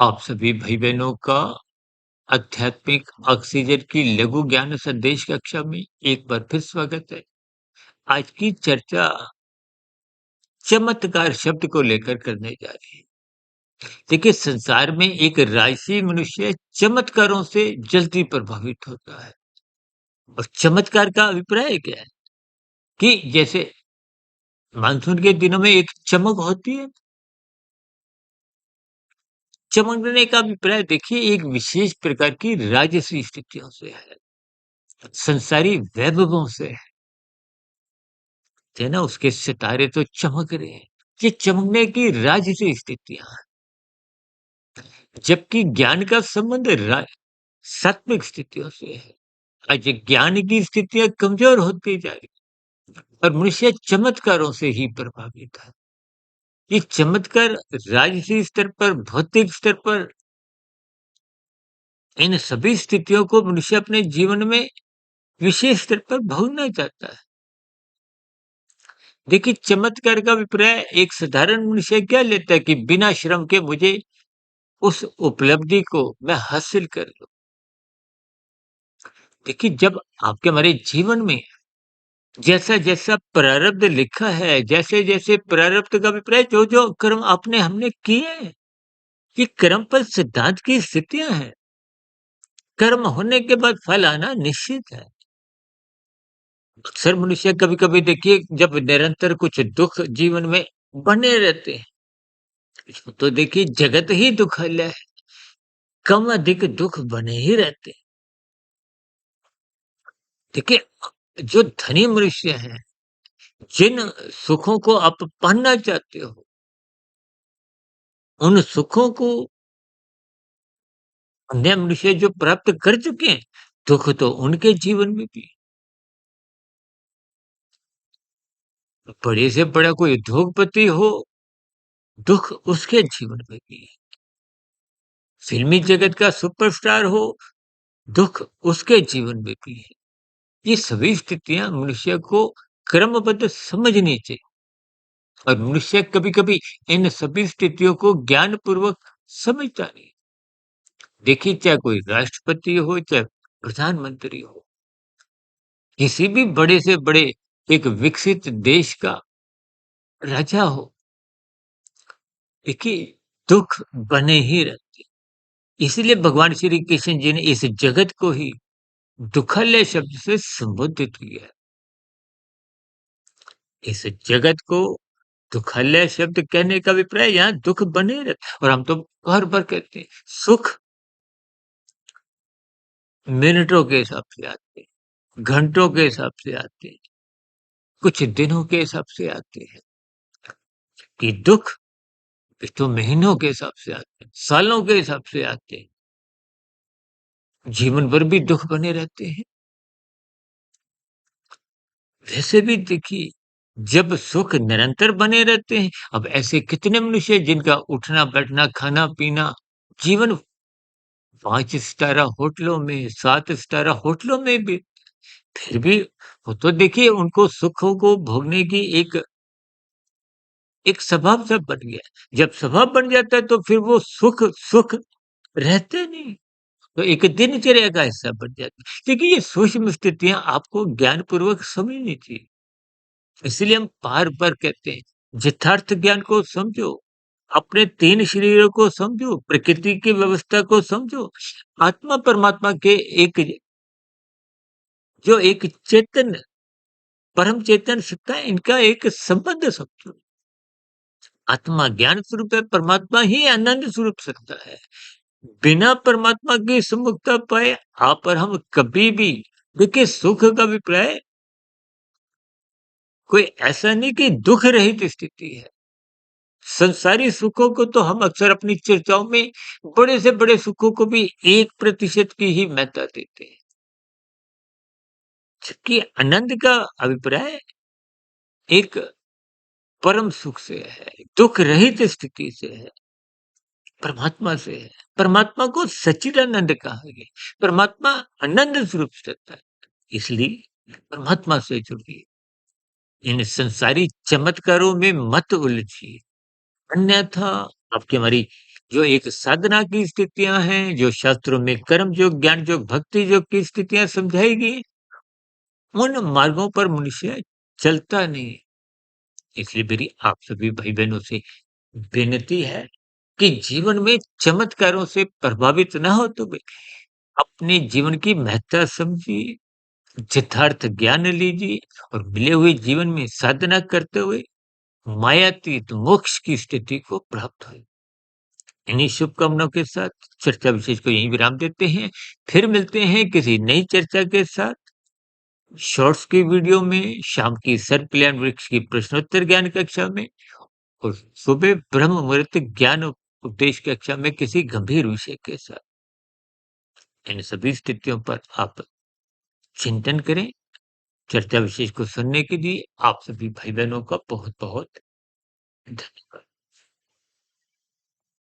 आप सभी भाई-बहनों का आध्यात्मिक ऑक्सीजन की लघु ज्ञान संदेश कक्षा में एक बार फिर स्वागत है। आज की चर्चा चमत्कार शब्द को लेकर करने जा रही है। देखिए, संसार में एक राजसी मनुष्य चमत्कारों से जल्दी प्रभावित होता है और चमत्कार का अभिप्राय क्या है कि जैसे मानसून के दिनों में एक चमक होती है। चमकने का अभिप्राय देखिए एक विशेष प्रकार की राजसी स्थितियों से है, संसारी वैभवों से है। थे ना उसके सितारे तो चमक रहे हैं। ये चमकने की राजसी स्थितियां हैं, जबकि ज्ञान का संबंध सात्विक स्थितियों से है। आज ज्ञान की स्थितियां कमजोर होती जा रही और मनुष्य चमत्कारों से ही प्रभावित है। ये चमत्कार राजसी स्तर पर, भौतिक स्तर पर, इन सभी स्थितियों को मनुष्य अपने जीवन में विशेष स्तर पर भोगना चाहता है। देखिए, चमत्कार का अभिप्राय एक साधारण मनुष्य क्या लेता है कि बिना श्रम के मुझे उस उपलब्धि को मैं हासिल कर लूं। देखिए, जब आपके हमारे जीवन में जैसा-जैसा प्रारब्ध लिखा है, जैसे-जैसे प्रारब्ध का अभिप्राय जो-जो कर्म आपने हमने किए हैं, ये कर्मफल सिद्धांत की स्थितियाँ हैं। कर्म होने के बाद फल आना निश्चित है। अक्सर मनुष्य कभी-कभी देखिए जब निरंतर कुछ दुःख जीवन में बने रहते हैं, तो देखिए जगत ही दुखमय है, कम अधिक दुःख बने ही रहते हैं। देखिए, जो धनी मनुष्य हैं, जिन सुखों को आप पाना चाहते हो, उन सुखों को अन्य मनुष्य जो प्राप्त कर चुके हैं, दुःख तो उनके जीवन में भी। बड़े से बड़ा कोई उद्योगपति हो, दुःख उसके जीवन में भी। फ़िल्मी जगत का सुपरस्टार हो, दुःख उसके जीवन में भी है। ये सभी स्थितियाँ मनुष्य को क्रमबद्ध समझनी चाहिए और मनुष्य कभी-कभी इन सभी स्थितियों को ज्ञानपूर्वक समझता नहीं। देखिए, चाहे कोई राष्ट्रपति हो, चाहे प्रधानमंत्री हो, किसी भी बड़े से बड़े एक विकसित देश का राजा हो, देखिए दुःख बने ही रहते हैं। इसीलिए भगवान श्री कृष्ण जी ने इस जगत को ही दुःखलय शब्द से संबोधित किया है। इस जगत को दुःखलय शब्द कहने का अभिप्राय यहाँ दुःख बने रहते और हम तो बार-बार कहते हैं, सुख मिनटों के हिसाब से आते हैं, घंटों के हिसाब से आते हैं, कुछ दिनों के हिसाब से आते हैं, कि दुःख ये तो महीनों के हिसाब से आते हैं, सालों के हिसाब से आते हैं, जीवन भर भी दुःख बने रहते हैं। वैसे भी देखिए, जब सुख निरंतर बने रहते हैं, अब ऐसे कितने मनुष्य हैं जिनका उठना-बैठना, खाना-पीना, जीवन 5 सितारा होटलों में, 7 सितारा होटलों में भी, फिर भी वो तो देखिए उनको सुखों को भोगने की एक एक स्वभाव सा बन गया है। जब स्वभाव बन जाता है तो फिर वो सुख सुख रहते नहीं, तो एक दिनचर्या का हिस्सा बन जाता है। देखिए, ये सूक्ष्म स्थितियाँ आपको ज्ञानपूर्वक समझनी चाहिए। इसलिए हम बार-बार कहते हैं, यथार्थ ज्ञान को समझो, अपने 3 शरीरों को समझो, प्रकृति की व्यवस्था को समझो, आत्मा परमात्मा के एक जो एक चेतन, परम चेतन सत्ता है, इनका एक संबंध समझो। आत्मा ज्ञान स्वरूप है, परमात्मा ही आनंद स्वरूप सत्ता है। बिना परमात्मा की सम्मुखता पाए आप और हम कभी भी देखिए सुख का अभिप्राय कोई ऐसा नहीं कि दुःख रहित स्थिति है। संसारी सुखों को तो हम अक्सर अपनी चर्चाओं में बड़े से बड़े सुखों को भी 1% की ही महत्ता देते हैं। जबकि आनंद का अभिप्राय एक परम सुख से है, दुःख रहित स्थिति से है, परमात्मा से है। परमात्मा को सच्चिदानंद कहा गया। परमात्मा आनंद स्वरूप सत्ता है। इसलिए परमात्मा से जुड़िए। इन संसारी चमत्कारों में मत उलझिए। अन्यथा आपकी हमारी जो एक साधना की स्थितियाँ हैं, जो शास्त्रों में कर्म योग, ज्ञान योग, भक्ति योग की स्थितियाँ समझाई गई हैं, उन मार्गों पर मनुष्य चलता नहीं है। इसलिए मेरी आप सभी भाई-बहनों से विनती है कि जीवन में चमत्कारों से प्रभावित ना हो तो अपने जीवन की महत्ता समझिए, यथार्थ ज्ञान लीजिए और मिले हुए जीवन में साधना करते हुए मायातीत मोक्ष की स्थिति को प्राप्त हो। इन्हीं शुभकामनाओं के साथ चर्चा विशेष को यहीं विराम देते हैं। फिर मिलते हैं किसी नई चर्चा के साथ शॉर्ट्स की वीडियो में, शाम की सर्व कल्याण वृक्ष की प्रश्नोत्तर ज्ञान कक्षा में और सुबह ब्रह्म मुहूर्त ज्ञान उपदेश कक्षा में किसी गंभीर विषय के साथ। इन सभी स्थितियों पर आप चिंतन करें। चर्चा विशेष को सुनने के लिए आप सभी भाई-बहनों का बहुत-बहुत धन्यवाद।